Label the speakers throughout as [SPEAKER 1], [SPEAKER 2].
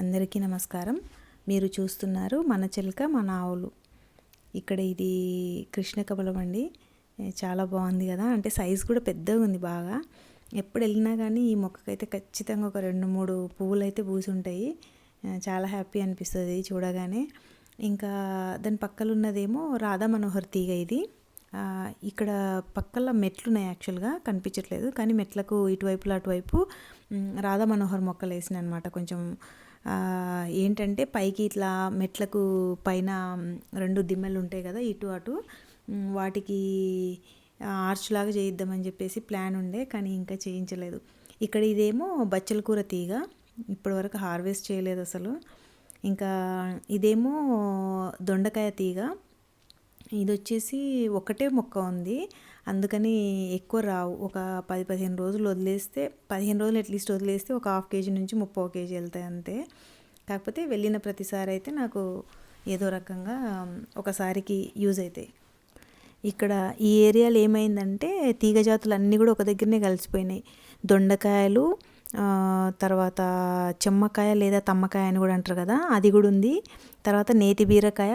[SPEAKER 1] అందరికీ నమస్కారం. మీరు చూస్తున్నారు మన చిలక మన ఆవులు. ఇక్కడ ఇది కృష్ణ కమలం అండి. చాలా బాగుంది కదా, అంటే సైజు కూడా పెద్దగా ఉంది బాగా. ఎప్పుడు వెళ్ళినా కానీ ఈ మొక్కకైతే ఖచ్చితంగా ఒక 2-3 పువ్వులు అయితే పూసి ఉంటాయి. చాలా హ్యాపీ అనిపిస్తుంది చూడగానే. ఇంకా దాని పక్కన ఉన్నదేమో రాధా మనోహర్ తీగ. ఇది ఇక్కడ పక్కల మెట్లు ఉన్నాయి, యాక్చువల్గా కనిపించట్లేదు కానీ మెట్లకు ఇటువైపులో అటువైపు రాధా మనోహర్ మొక్కలు వేసినాయి అనమాట. కొంచెం ఏంటంటే పైకి ఇట్లా మెట్లకు పైన 2 దిమ్మలు ఉంటాయి కదా ఇటు అటు, వాటికి ఆర్చ్ లాగా చేయిద్దామని చెప్పేసి ప్లాన్ ఉండే కానీ ఇంకా చేయించలేదు. ఇక్కడ ఇదేమో బచ్చల కూర తీగ, ఇప్పటివరకు హార్వెస్ట్ చేయలేదు అసలు. ఇంకా ఇదేమో దొండకాయ తీగ. ఇది వచ్చేసి ఒకటే మొక్క ఉంది, అందుకని ఎక్కువ రావు. ఒక 10-15 రోజులు వదిలేస్తే, 15 రోజులు అట్లీస్ట్ వదిలేస్తే ఒక 1/2 kg నుంచి 30 kg వెళ్తాయి అంతే. కాకపోతే వెళ్ళిన ప్రతిసారి అయితే నాకు ఏదో రకంగా ఒకసారికి యూజ్ అవుతాయి. ఇక్కడ ఈ ఏరియాలో ఏమైందంటే తీగ జాతులు అన్నీ కూడా ఒక దగ్గరనే కలిసిపోయినాయి. దొండకాయలు, తర్వాత చెమ్మకాయ లేదా తమ్మకాయ అని కూడా అంటారు కదా, అది కూడా ఉంది. తర్వాత నేతి బీరకాయ,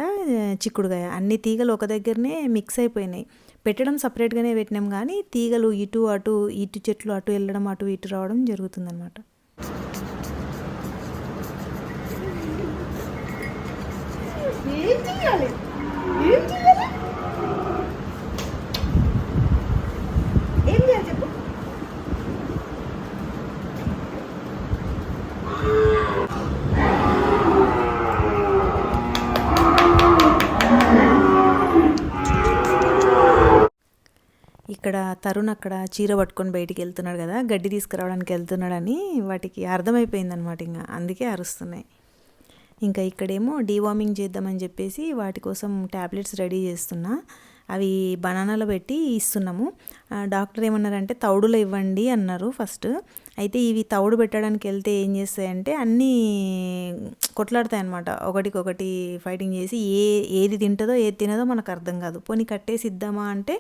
[SPEAKER 1] చిక్కుడుకాయ, అన్ని తీగలు ఒక దగ్గరనే మిక్స్ అయిపోయినాయి. పెట్టడం సపరేట్గానే పెట్టినాం కానీ తీగలు ఇటు అటు, ఇటు చెట్లు అటు వెళ్ళడం, అటు ఇటు రావడం జరుగుతుందన్నమాట. ఇక్కడ తరుణ్ అక్కడ చీర పట్టుకొని బయటికి వెళ్తున్నాడు కదా, గడ్డి తీసుకురావడానికి వెళ్తున్నాడని వాటికి అర్థమైపోయిందనమాట. ఇంకా అందుకే అరుస్తున్నాయి. ఇంకా ఇక్కడేమో డీవార్మింగ్ చేద్దామని చెప్పేసి వాటి కోసం ట్యాబ్లెట్స్ రెడీ చేస్తున్నా. అవి బనానాలో పెట్టి ఇస్తున్నాము. డాక్టర్ ఏమన్నారంటే తౌడులో ఇవ్వండి అన్నారు ఫస్ట్. అయితే ఇవి తౌడు పెట్టడానికి వెళ్తే ఏం చేస్తాయంటే అన్నీ కొట్లాడతాయి అన్నమాట, ఒకటికొకటి ఫైటింగ్ చేసి ఏది తింటుందో ఏది తినదో మనకు అర్థం కాదు. పోనీ కట్టేసి ఇద్దామా అంటే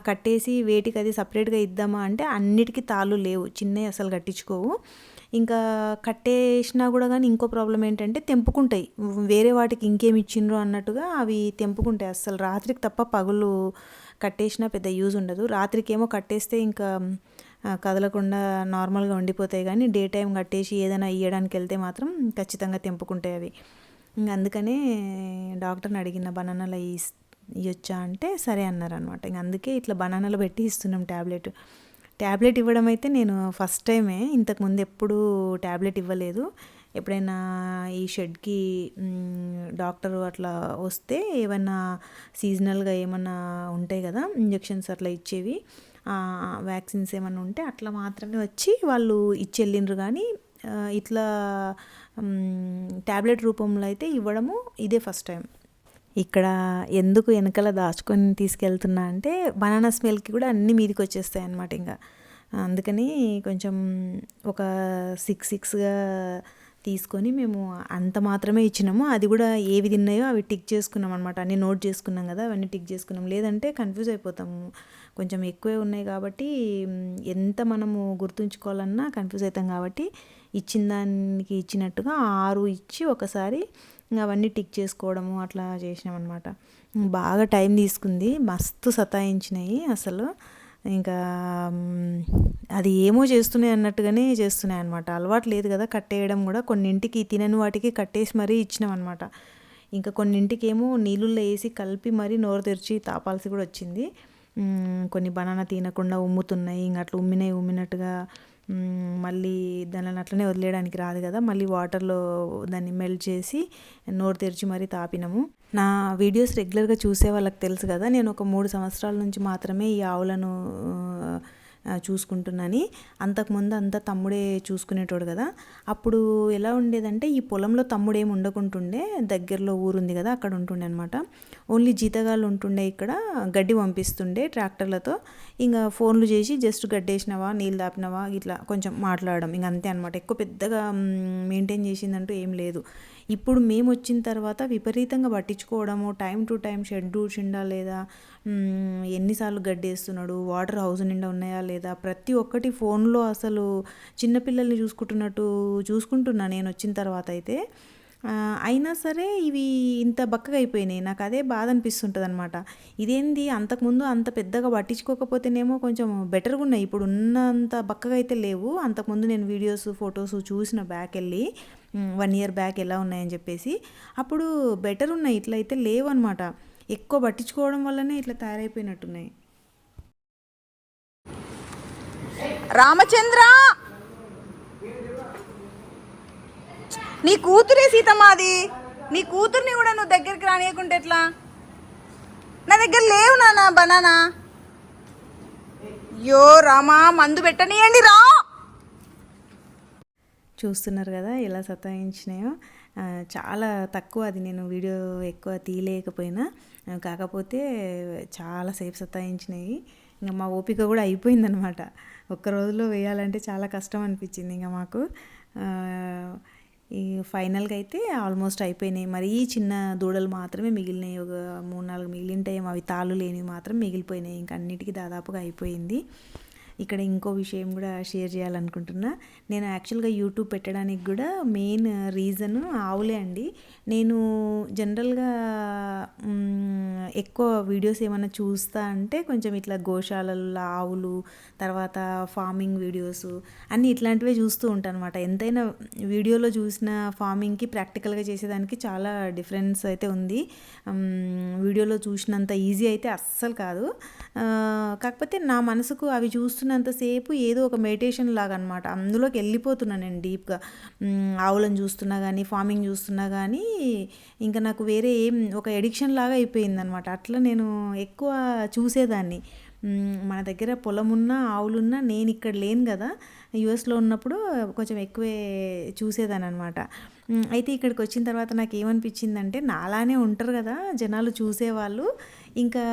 [SPEAKER 1] కట్టేసి వేటికి అది సపరేట్గా ఇద్దామా అంటే అన్నిటికీ తాళ్ళు లేవు, చిన్నవి అసలు కట్టించుకోవు. ఇంకా కట్టేసినా కూడా కానీ ఇంకో ప్రాబ్లం ఏంటంటే తెంపుకుంటాయి, వేరే వాటికి ఇంకేమి ఇచ్చిండ్రు అన్నట్టుగా అవి తెంపుకుంటాయి. అసలు రాత్రికి తప్ప పగులు కట్టేసినా పెద్ద యూజ్ ఉండదు. రాత్రికి ఏమో కట్టేస్తే ఇంకా కదలకుండా నార్మల్గా ఉండిపోతాయి, కానీ డే టైం కట్టేసి ఏదైనా ఇవ్వడానికి వెళ్తే మాత్రం ఖచ్చితంగా తెంపుకుంటాయి అవి. ఇంకా అందుకనే డాక్టర్ని అడిగిన బనానాలు ఇవ్వచ్చా అంటే సరే అన్నారనమాట. ఇంక అందుకే ఇట్లా బనానాలు పెట్టి ఇస్తున్నాం ట్యాబ్లెట్ ఇవ్వడం అయితే నేను ఫస్ట్ టైమే, ఇంతకుముందు ఎప్పుడూ ట్యాబ్లెట్ ఇవ్వలేదు. ఎప్పుడైనా ఈ షెడ్కి డాక్టర్ అట్లా వస్తే ఏమన్నా సీజనల్గా ఏమన్నా ఉంటాయి కదా ఇంజెక్షన్స్ అట్లా ఇచ్చేవి, వ్యాక్సిన్స్ ఏమన్నా ఉంటే అట్లా మాత్రమే వచ్చి వాళ్ళు ఇచ్చి వెళ్ళిండ్రు. కానీ ఇట్లా ట్యాబ్లెట్ రూపంలో అయితే ఇవ్వడము ఇదే ఫస్ట్ టైం. ఇక్కడ ఎందుకు వెనకాల దాచుకొని తీసుకెళ్తున్నా అంటే బనానా స్మెల్కి కూడా అన్నీ మీదికి వచ్చేస్తాయి అన్నమాట. ఇంకా అందుకని కొంచెం ఒక 6గా తీసుకొని మేము అంత మాత్రమే ఇచ్చినాము. అది కూడా ఏవి తిన్నాయో అవి టిక్ చేసుకున్నాం అనమాట. అన్నీ నోట్ చేసుకున్నాం కదా, అవన్నీ టిక్ చేసుకున్నాం. లేదంటే కన్ఫ్యూజ్ అయిపోతాము, కొంచెం ఎక్కువే ఉన్నాయి కాబట్టి ఎంత మనము గుర్తుంచుకోవాలన్నా కన్ఫ్యూజ్ అవుతాం. కాబట్టి ఇచ్చిన దానికి ఇచ్చినట్టుగా 6 ఇచ్చి ఒకసారి అవన్నీ టిక్ చేసుకోవడము అట్లా చేసినాం అనమాట. బాగా టైం తీసుకుంది, మస్తు సతాయించినాయి అసలు. ఇంకా అది ఏమో చేస్తున్నాయి అన్నట్టుగానే చేస్తున్నాయి అనమాట. అలవాటు లేదు కదా కట్టేయడం కూడా. కొన్నింటికి తినని వాటికి కట్టేసి మరీ ఇచ్చినాం అనమాట. ఇంకా కొన్నింటికి ఏమో నీళ్ళల్లో వేసి కలిపి మరీ నోరు తెరిచి తాపాల్సి కూడా వచ్చింది. కొన్ని బనానా తినకుండా ఉమ్ముతున్నాయి, ఇంకా అట్లా ఉమ్మినట్టుగా మళ్ళీ దానిని అట్లనే వదిలేయడానికి రాదు కదా, మళ్ళీ వాటర్లో దాన్ని మెల్ట్ చేసి నోరు తెరిచి మరీ తాపినాము. నా వీడియోస్ రెగ్యులర్గా చూసే వాళ్ళకి తెలుసు కదా, నేను ఒక 3 సంవత్సరాల నుంచి మాత్రమే ఈ ఆవులను చూసుకుంటున్నాను. అంతకుముందు అంతా తమ్ముడే చూసుకునేటోడు కదా. అప్పుడు ఎలా ఉండేదంటే ఈ పొలంలో తమ్ముడు ఏమి ఉండకుంటుండే, దగ్గరలో ఊరుంది కదా అక్కడ ఉంటుండే అనమాట. ఓన్లీ జీతగాళ్ళు ఉంటుండే, ఇక్కడ గడ్డి పంపిస్తుండే ట్రాక్టర్లతో. ఇంకా ఫోన్లు చేసి జస్ట్ గడ్డేసినవా, నీళ్ళు దాపినవా ఇట్లా కొంచెం మాట్లాడడం, ఇంక అంతే అనమాట. ఎక్కువ పెద్దగా మెయింటైన్ చేసిందంటూ ఏం లేదు. ఇప్పుడు మేము వచ్చిన తర్వాత విపరీతంగా పట్టించుకోవడము, టైం టు టైం షెడ్ ఊడ్చిండా లేదా, ఎన్నిసార్లు గడ్డేస్తున్నాడు, వాటర్ హౌస్ నిండా ఉన్నాయా లేదా, ప్రతి ఒక్కటి ఫోన్లో అసలు చిన్నపిల్లల్ని చూసుకుంటున్నట్టు చూసుకుంటున్నా నేను వచ్చిన తర్వాత అయితే. అయినా సరే ఇవి ఇంత బక్కగా అయిపోయినాయి. నాకు అదే బాధ అనిపిస్తుంటుంది అనమాట. ఇదేంది అంతకుముందు అంత పెద్దగా పట్టించుకోకపోతేనేమో కొంచెం బెటర్గా ఉన్నాయి, ఇప్పుడు ఉన్నంత బక్కగా అయితే లేవు. అంతకుముందు నేను వీడియోస్ ఫొటోస్ చూసిన బ్యాక్ వెళ్ళి 1 year బ్యాక్ ఎలా ఉన్నాయని చెప్పేసి, అప్పుడు బెటర్ ఉన్నాయి. ఇట్లా అయితే లేవు అనమాట. ఎక్కువ పట్టించుకోవడం వల్లనే ఇట్లా తయారైపోయినట్టున్నాయి.
[SPEAKER 2] రామచంద్ర, నీ కూతురే సీతమ్మాది. నీ కూతుర్ని కూడా నువ్వు దగ్గరికి రానియకుంటే ఎట్లా? నా దగ్గర లేవు నాన్న బనానా. యో రామా, మందు పెట్టనియండి రా.
[SPEAKER 1] చూస్తున్నారు కదా ఎలా సతాయించినాయో. చాలా తక్కువ, అది నేను వీడియో ఎక్కువ తీయలేకపోయినా, కాకపోతే చాలాసేపు సతాయించినాయి. ఇంకా మా ఓపిక కూడా అయిపోయిందనమాట. ఒక్క రోజులో వేయాలంటే చాలా కష్టం అనిపించింది ఇంకా మాకు. ఈ ఫైనల్గా అయితే ఆల్మోస్ట్ అయిపోయినాయి. మరీ చిన్న దూడలు మాత్రమే మిగిలినాయి, ఒక 3-4 మిగిలింటాయి. అవి తాళ్ళు లేనివి మాత్రం మిగిలిపోయినాయి. ఇంక అన్నిటికీ దాదాపుగా అయిపోయింది. ఇక్కడ ఇంకో విషయం కూడా షేర్ చేయాలనుకుంటున్నా. నేను యాక్చువల్గా యూట్యూబ్ పెట్టడానికి కూడా మెయిన్ రీజన్ ఆవులే అండి. నేను జనరల్గా ఎక్కువ వీడియోస్ ఏమైనా చూస్తా అంటే కొంచెం ఇట్లా గోశాలల్లో ఆవులు, తర్వాత ఫార్మింగ్ వీడియోస్ అన్నీ ఇట్లాంటివే చూస్తూ ఉంటాను అనమాట. ఎంతైనా వీడియోలో చూసిన ఫార్మింగ్కి ప్రాక్టికల్గా చేసేదానికి చాలా డిఫరెన్స్ అయితే ఉంది. వీడియోలో చూసినంత ఈజీ అయితే అస్సలు కాదు. కాకపోతే నా మనసుకు అవి చూస్తున్నంతసేపు ఏదో ఒక మెడిటేషన్ లాగా అనమాట. అందులోకి వెళ్ళిపోతున్నాను నేను డీప్గా. ఆవులను చూస్తున్నా కానీ, ఫార్మింగ్ చూస్తున్నా కానీ ఇంకా నాకు వేరే ఏం ఒక ఎడిక్షన్ లాగా అయిపోయింది అనమాట. అట్లా నేను ఎక్కువ చూసేదాన్ని. మన దగ్గర పొలం ఉన్నా, ఆవులున్నా, నేను ఇక్కడ లేను కదా, యుఎస్లో ఉన్నప్పుడు కొంచెం ఎక్కువే చూసేదాన్ని అనమాట. అయితే ఇక్కడికి వచ్చిన తర్వాత నాకు ఏమనిపించిందంటే, నాలానే ఉంటారు కదా జనాలు చూసేవాళ్ళు. ఇంకా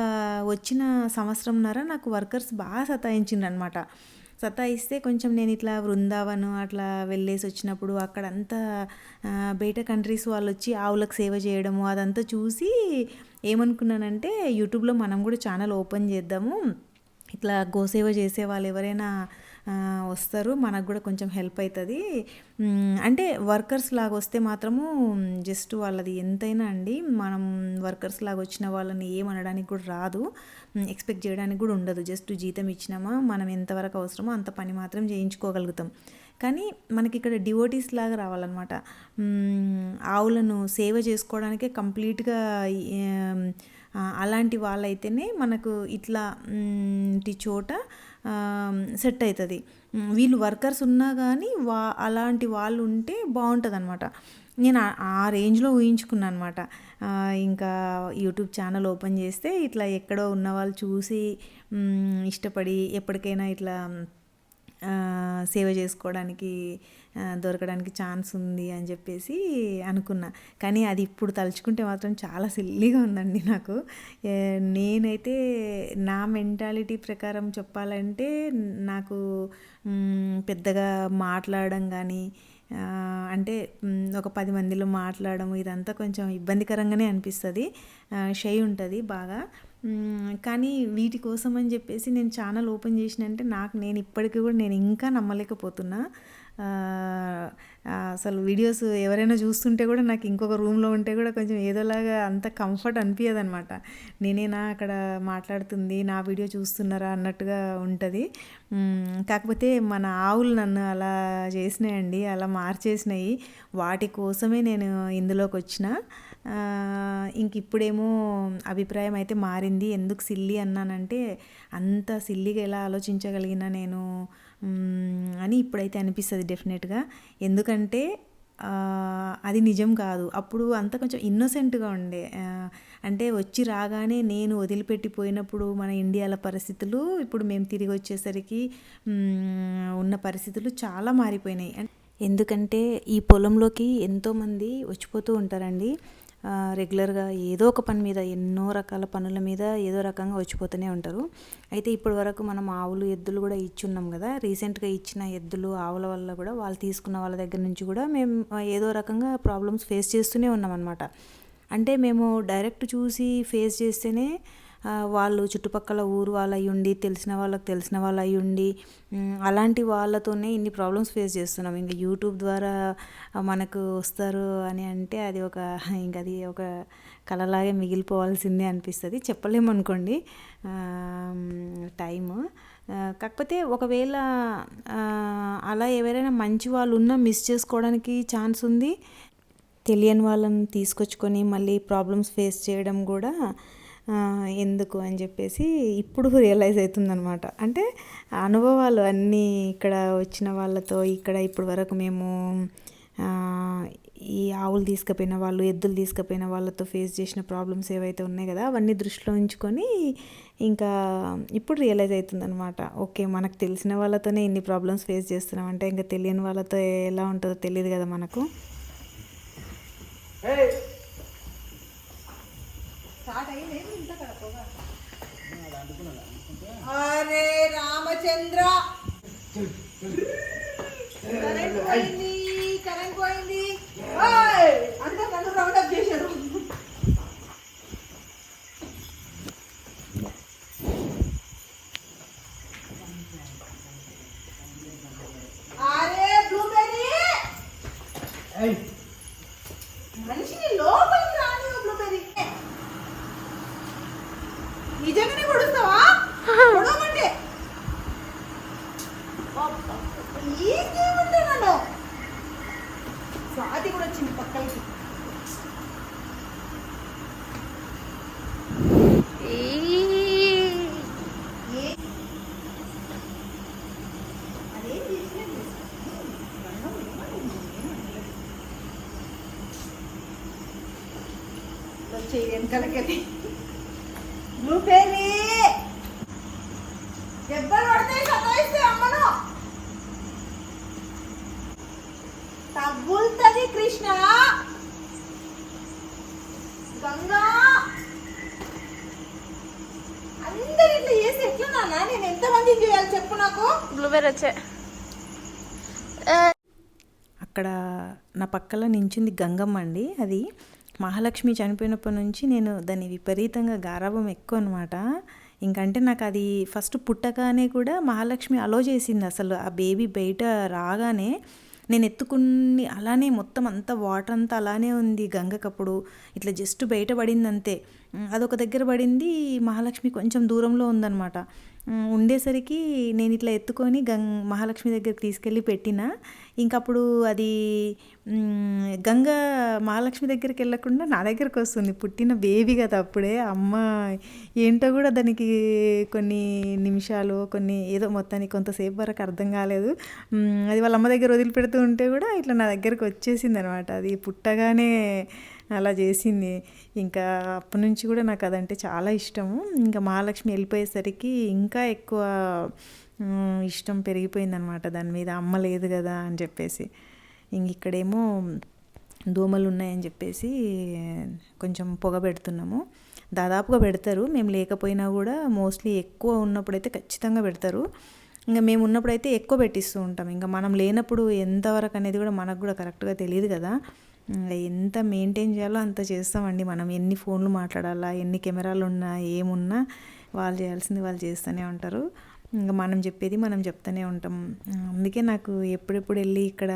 [SPEAKER 1] వచ్చిన సంవత్సరంన్నర నాకు వర్కర్స్ బాగా సతాయించిండ్రు అనమాట. సతాయిస్తే కొంచెం నేను ఇట్లా బృందావనం అట్లా వెళ్ళేసి వచ్చినప్పుడు అక్కడంతా బయట కంట్రీస్ వాళ్ళు వచ్చి ఆవులకు సేవ చేయడము అదంతా చూసి ఏమనుకున్నానంటే, యూట్యూబ్లో మనం కూడా ఛానల్ ఓపెన్ చేద్దాము, ఇట్లా గోసేవ చేసే వాళ్ళు ఎవరైనా వస్తారు, మనకు కూడా కొంచెం హెల్ప్ అవుతుంది. అంటే వర్కర్స్ లాగా వస్తే మాత్రము జస్ట్ వాళ్ళది ఎంతైనా అండి, మనం వర్కర్స్ లాగా వచ్చిన వాళ్ళని ఏమనడానికి కూడా రాదు, ఎక్స్పెక్ట్ చేయడానికి కూడా ఉండదు. జస్ట్ జీతం ఇచ్చినామా, మనం ఎంతవరకు అవసరమో అంత పని మాత్రం చేయించుకోగలుగుతాం. కానీ మనకి ఇక్కడ డివోటీస్ లాగా రావాలన్నమాట. ఆవులను సేవ చేసుకోవడానికే కంప్లీట్గా అలాంటి వాళ్ళైతేనే మనకు ఇట్లాంటి చోట సెట్ అవుతుంది. వీళ్ళు వర్కర్స్ ఉన్నా కానీ అలాంటి వాళ్ళు ఉంటే బాగుంటుంది అనమాట. నేను ఆ రేంజ్లో ఊహించుకున్నాను అనమాట. ఇంకా యూట్యూబ్ ఛానల్ ఓపెన్ చేస్తే ఇట్లా ఎక్కడో ఉన్న వాళ్ళు చూసి ఇష్టపడి ఎప్పటికైనా ఇట్లా సేవ చేసుకోవడానికి దొరకడానికి ఛాన్స్ ఉంది అని చెప్పేసి అనుకున్నా. కానీ అది ఇప్పుడు తలుచుకుంటే మాత్రం చాలా సిల్లీగా ఉందండి నాకు. నేనైతే నా మెంటాలిటీ ప్రకారం చెప్పాలంటే నాకు పెద్దగా మాట్లాడడం కానీ, అంటే ఒక 10 మందిలో మాట్లాడడం ఇదంతా కొంచెం ఇబ్బందికరంగానే అనిపిస్తుంది, షై ఉంటుంది బాగా. కానీ వీటి కోసం అని చెప్పేసి నేను ఛానల్ ఓపెన్ చేసినంటే నేను ఇప్పటికీ కూడా నేను ఇంకా నమ్మలేకపోతున్నా. అసలు వీడియోస్ ఎవరైనా చూస్తుంటే కూడా నాకు ఇంకొక రూమ్లో ఉంటే కూడా కొంచెం ఏదోలాగా అంత కంఫర్ట్ అనిపించదు అనమాట. నేనేనా అక్కడ మాట్లాడుతుంది, నా వీడియో చూస్తున్నారా అన్నట్టుగా ఉంటుంది. కాకపోతే మన ఆవులు నన్ను అలా చేసినాయండి, అలా మార్చేసినాయి. వాటి కోసమే నేను ఇందులోకి వచ్చిన. ఇంక ఇప్పుడేమో అభిప్రాయం అయితే మారింది. ఎందుకు సిల్లీ అన్నానంటే, అంత సిల్లీగా ఎలా ఆలోచించగలిగినా నేను అని ఇప్పుడైతే అనిపిస్తుంది డెఫినెట్గా. ఎందుకంటే అది నిజం కాదు. అప్పుడు అంతా కొంచెం ఇన్నోసెంట్గా ఉండే. అంటే వచ్చి రాగానే నేను వదిలిపెట్టిపోయినప్పుడు మన ఇండియాల పరిస్థితులు, ఇప్పుడు మేము తిరిగి వచ్చేసరికి ఉన్న పరిస్థితులు చాలా మారిపోయినాయి. ఎందుకంటే ఈ పొలంలోకి ఎంతోమంది వచ్చిపోతూ ఉంటారండి. రెగ్యులర్గా ఏదో ఒక పని మీద, ఎన్నో రకాల పనుల మీద ఏదో రకంగా వచ్చిపోతూనే ఉంటారు. అయితే ఇప్పటి వరకు మనం ఆవులు, ఎద్దులు కూడా ఇచ్చున్నాం కదా. రీసెంట్గా ఇచ్చిన ఎద్దులు, ఆవుల వల్ల కూడా వాళ్ళు తీసుకున్న వాళ్ళ దగ్గర నుంచి కూడా మేము ఏదో రకంగా ప్రాబ్లమ్స్ ఫేస్ చేస్తూనే ఉన్నాం అనమాట. అంటే మేము డైరెక్ట్ చూసి ఫేస్ చేస్తేనే వాళ్ళు చుట్టుపక్కల ఊరు వాళ్ళు అయ్యుండి, తెలిసిన వాళ్ళకి తెలిసిన వాళ్ళు అయ్యుండి, అలాంటి వాళ్ళతోనే ఇన్ని ప్రాబ్లమ్స్ ఫేస్ చేస్తున్నాం. ఇంకా యూట్యూబ్ ద్వారా మనకు వస్తారు అని అంటే అది ఒక కళలాగే మిగిలిపోవాల్సిందే అనిపిస్తుంది. చెప్పలేము అనుకోండి టైము. కాకపోతే ఒకవేళ అలా ఎవరైనా మంచి వాళ్ళు ఉన్నా మిస్ చేసుకోవడానికి ఛాన్స్ ఉంది. తెలియని వాళ్ళని తీసుకొచ్చుకొని మళ్ళీ ప్రాబ్లమ్స్ ఫేస్ చేయడం కూడా ఎందుకు అని చెప్పేసి ఇప్పుడు రియలైజ్ అవుతుందన్నమాట. అంటే అనుభవాలు అన్నీ ఇక్కడ వచ్చిన వాళ్ళతో, ఇక్కడ ఇప్పటి వరకు మేము ఈ ఆవులు తీసుకుపోయిన వాళ్ళు, ఎద్దులు తీసుకుపోయిన వాళ్ళతో ఫేస్ చేసిన ప్రాబ్లమ్స్ ఏవైతే ఉన్నాయి కదా, అవన్నీ దృష్టిలో ఉంచుకొని ఇంకా ఇప్పుడు రియలైజ్ అవుతుందన్నమాట. ఓకే, మనకు తెలిసిన వాళ్ళతోనే ఇన్ని ప్రాబ్లమ్స్ ఫేస్ చేస్తున్నాం అంటే ఇంకా తెలియని వాళ్ళతో ఎలా ఉంటుందో తెలియదు కదా మనకు.
[SPEAKER 2] అరే రామచంద్ర, కరెంట్ పోయింది. అంతా నన్ను రౌండప్ చేశారు. అరే బ్లూబెర్రీ, మనిషిని లోపలికి రాని బ్లూబెర్రీ. నిజంగానే కొడుస్తావా? కొడమంటే ఇంకేముంటే నన్ను స్వాతి కూడా వచ్చింది పక్కలకి. వెనకాలకెళ్ళి బ్లూబెర్రీ దెబ్బలు పడితే సతాయిస్తే అమ్మను తగ్గులుతుంది. కృష్ణ, గంగా, అందరు ఇట్లా చేసి ఎట్లా నాన్న? నేను ఎంతమందిని చేయాలి చెప్పు నాకు.
[SPEAKER 3] బ్లూబెర్రీ వచ్చే
[SPEAKER 1] అక్కడ నా పక్కన నించుంది గంగమ్మ అండి. అది మహాలక్ష్మి చనిపోయినప్పటి నుంచి నేను దాన్ని విపరీతంగా గారాబం ఎక్కువ అనమాట. ఇంకంటే నాకు అది ఫస్ట్ పుట్టగానే కూడా మహాలక్ష్మి అలో చేసింది. అసలు ఆ బేబీ బయట రాగానే నేను ఎత్తుకుని అలానే మొత్తం అంతా వాటర్ అంతా అలానే ఉంది గంగకప్పుడు. ఇట్లా జస్ట్ బయట పడింది అంతే. అదొక దగ్గర పడింది, మహాలక్ష్మి కొంచెం దూరంలో ఉందన్నమాట. ఉండేసరికి నేను ఇట్లా ఎత్తుకొని మహాలక్ష్మి దగ్గరికి తీసుకెళ్ళి పెట్టిన. ఇంకప్పుడు అది గంగ మహాలక్ష్మి దగ్గరికి వెళ్ళకుండా నా దగ్గరికి వస్తుంది. పుట్టిన బేబీ కదా అప్పుడే. అమ్మ ఏంటో కూడా దానికి కొన్ని నిమిషాలు, కొన్ని ఏదో మొత్తానికి కొంతసేపు వరకు అర్థం కాలేదు. అది వాళ్ళ అమ్మ దగ్గర వదిలిపెడుతూ ఉంటే కూడా ఇట్లా నా దగ్గరికి వచ్చేసింది అనమాట. అది పుట్టగానే అలా చేసింది. ఇంకా అప్పటి నుంచి కూడా నాకు అదంటే చాలా ఇష్టము. ఇంకా మహాలక్ష్మి వెళ్ళిపోయేసరికి ఇంకా ఎక్కువ ఇష్టం పెరిగిపోయిందనమాట దాని మీద. అమ్మ లేదు కదా అని చెప్పేసి. ఇంక ఇక్కడేమో దోమలు ఉన్నాయని చెప్పేసి కొంచెం పొగ పెడుతున్నాము. దాదాపుగా పెడతారు, మేము లేకపోయినా కూడా మోస్ట్లీ ఎక్కువ ఉన్నప్పుడైతే ఖచ్చితంగా పెడతారు. ఇంకా మేము ఉన్నప్పుడైతే ఎక్కువ పెట్టిస్తూ ఉంటాం. ఇంకా మనం లేనప్పుడు ఎంతవరకు అనేది కూడా మనకు కూడా కరెక్ట్గా తెలియదు కదా. ఎంత మెయింటైన్ చేయాలో అంత చేస్తామండి మనం. ఎన్ని ఫోన్లు మాట్లాడాలా, ఎన్ని కెమెరాలు ఉన్నా, ఏమున్నా వాళ్ళు చేయాల్సింది వాళ్ళు చేస్తూనే ఉంటారు. ఇంకా మనం చెప్పేది మనం చెప్తూనే ఉంటాం. అందుకే నాకు ఎప్పుడెప్పుడు వెళ్ళి ఇక్కడ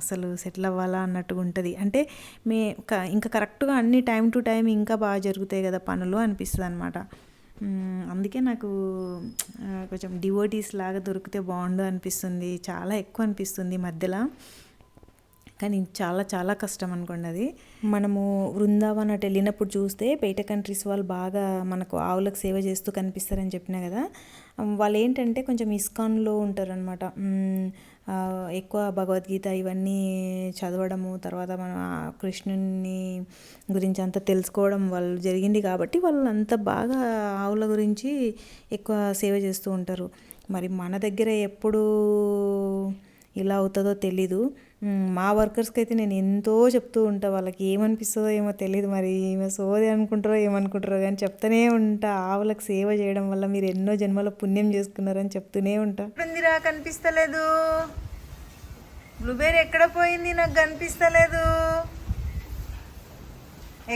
[SPEAKER 1] అసలు సెటిల్ అవ్వాలా అన్నట్టుగా ఉంటుంది. అంటే ఇంకా కరెక్ట్గా అన్ని టైం టు టైం ఇంకా బాగా జరుగుతాయి కదా పనులు అనిపిస్తుంది అనమాట. అందుకే నాకు కొంచెం డివోటీస్ లాగా దొరికితే బాగుండు అనిపిస్తుంది. చాలా ఎక్కువ అనిపిస్తుంది మధ్యలో. కానీ చాలా చాలా కష్టం అనుకోండి అది. మనము బృందావన్ అటు వెళ్ళినప్పుడు చూస్తే బయట కంట్రీస్ వాళ్ళు బాగా మనకు ఆవులకు సేవ చేస్తూ కనిపిస్తారని చెప్పినా కదా. వాళ్ళు ఏంటంటే కొంచెం ఇస్కాన్లో ఉంటారనమాట. ఎక్కువ భగవద్గీత ఇవన్నీ చదవడము, తర్వాత మన కృష్ణుని గురించి అంతా తెలుసుకోవడం వాళ్ళు జరిగింది కాబట్టి వాళ్ళు అంత బాగా ఆవుల గురించి ఎక్కువ సేవ చేస్తూ ఉంటారు. మరి మన దగ్గర ఎప్పుడు ఇలా అవుతుందో తెలీదు. మా వర్కర్స్కి అయితే నేను ఎంతో చెప్తూ ఉంటా, వాళ్ళకి ఏమనిపిస్తుందో ఏమో తెలియదు, మరి ఈమె సోది అనుకుంటారో ఏమనుకుంటారో కానీ చెప్తూనే ఉంటా. ఆవులకు సేవ చేయడం వల్ల మీరు ఎన్నో జన్మల పుణ్యం చేసుకున్నారని చెప్తూనే ఉంటా.
[SPEAKER 2] ఎక్కడుందిరా, కనిపిస్తలేదు. బ్లూబెర్రీ ఎక్కడ పోయింది, నాకు కనిపిస్తలేదు.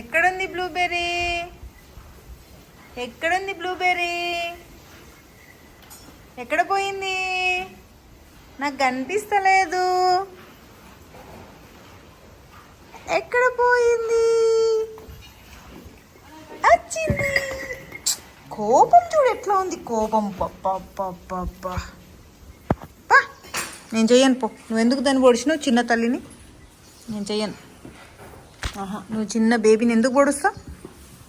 [SPEAKER 2] ఎక్కడుంది బ్లూబెర్రీ? ఎక్కడుంది బ్లూబెర్రీ? ఎక్కడ పోయింది? నాకు కనిపిస్తలేదు. ఎక్కడ పోయింది? వచ్చింది. కోపం చూడు ఎట్లా ఉంది, కోపం. పప్ప నేను చెయ్యను పో. నువ్వు ఎందుకు దాన్ని పొడిచినావు చిన్న తల్లిని? నేను చెయ్యను. నువ్వు చిన్న బేబీని ఎందుకు పొడుస్తావు?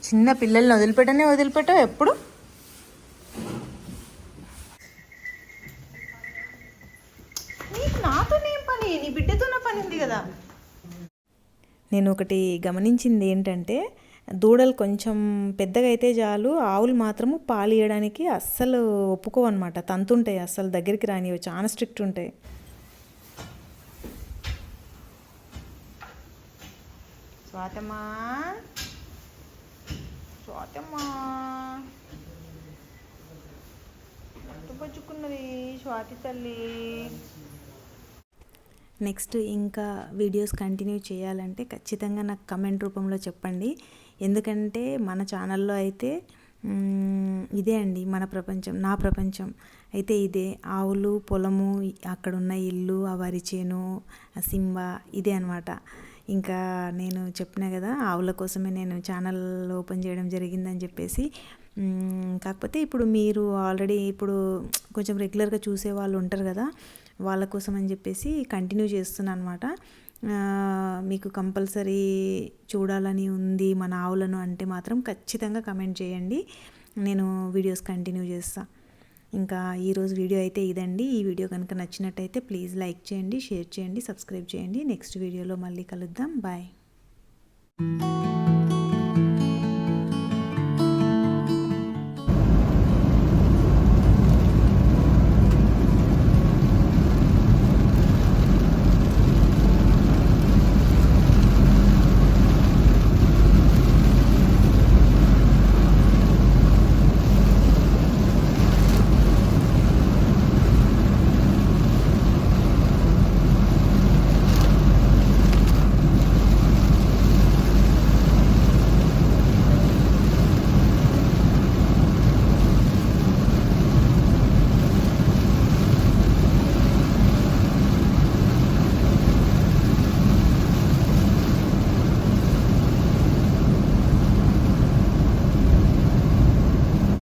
[SPEAKER 2] చిన్న పిల్లల్ని వదిలిపెట్టావు ఎప్పుడు. నీకు నాతోనే పని, నీ బిడ్డతోనే పని ఉంది కదా.
[SPEAKER 1] నేను ఒకటి గమనించింది ఏంటంటే, దూడలు కొంచెం పెద్దగా అయితే చాలు, ఆవులు మాత్రము పాలు ఇవ్వడానికి అస్సలు ఒప్పుకోవన్నమాట. తంతుంటాయి, అస్సలు దగ్గరికి రానివి, చాలా స్ట్రిక్ట్ ఉంటాయి.
[SPEAKER 2] స్వాతమ్మా పచ్చుకున్నది స్వాతి తల్లి.
[SPEAKER 1] నెక్స్ట్ ఇంకా వీడియోస్ కంటిన్యూ చేయాలంటే ఖచ్చితంగా నాకు కమెంట్ రూపంలో చెప్పండి. ఎందుకంటే మన ఛానల్లో అయితే ఇదే అండి మన ప్రపంచం, నా ప్రపంచం అయితే ఇదే. ఆవులు, పొలము, అక్కడున్న ఇల్లు, ఆ వరి చేను, ఆ సింబ, ఇదే అనమాట. ఇంకా నేను చెప్పినా కదా, ఆవుల కోసమే నేను ఛానల్ ఓపెన్ చేయడం జరిగిందని చెప్పేసి. కాకపోతే ఇప్పుడు మీరు ఆల్రెడీ ఇప్పుడు కొంచెం రెగ్యులర్గా చూసే వాళ్ళు ఉంటారు కదా, వాళ్ళ కోసం అని చెప్పేసి కంటిన్యూ చేస్తున్నాను అనమాట. మీకు కంపల్సరీ చూడాలని ఉంది మన ఆవులను అంటే మాత్రం ఖచ్చితంగా కమెంట్ చేయండి, నేను వీడియోస్ కంటిన్యూ చేస్తాను. ఇంకా ఈరోజు వీడియో అయితే ఇదండి. ఈ వీడియో కనుక నచ్చినట్టయితే ప్లీజ్ లైక్ చేయండి, షేర్ చేయండి, సబ్స్క్రైబ్ చేయండి. నెక్స్ట్ వీడియోలో మళ్ళీ కలుద్దాం. బాయ్.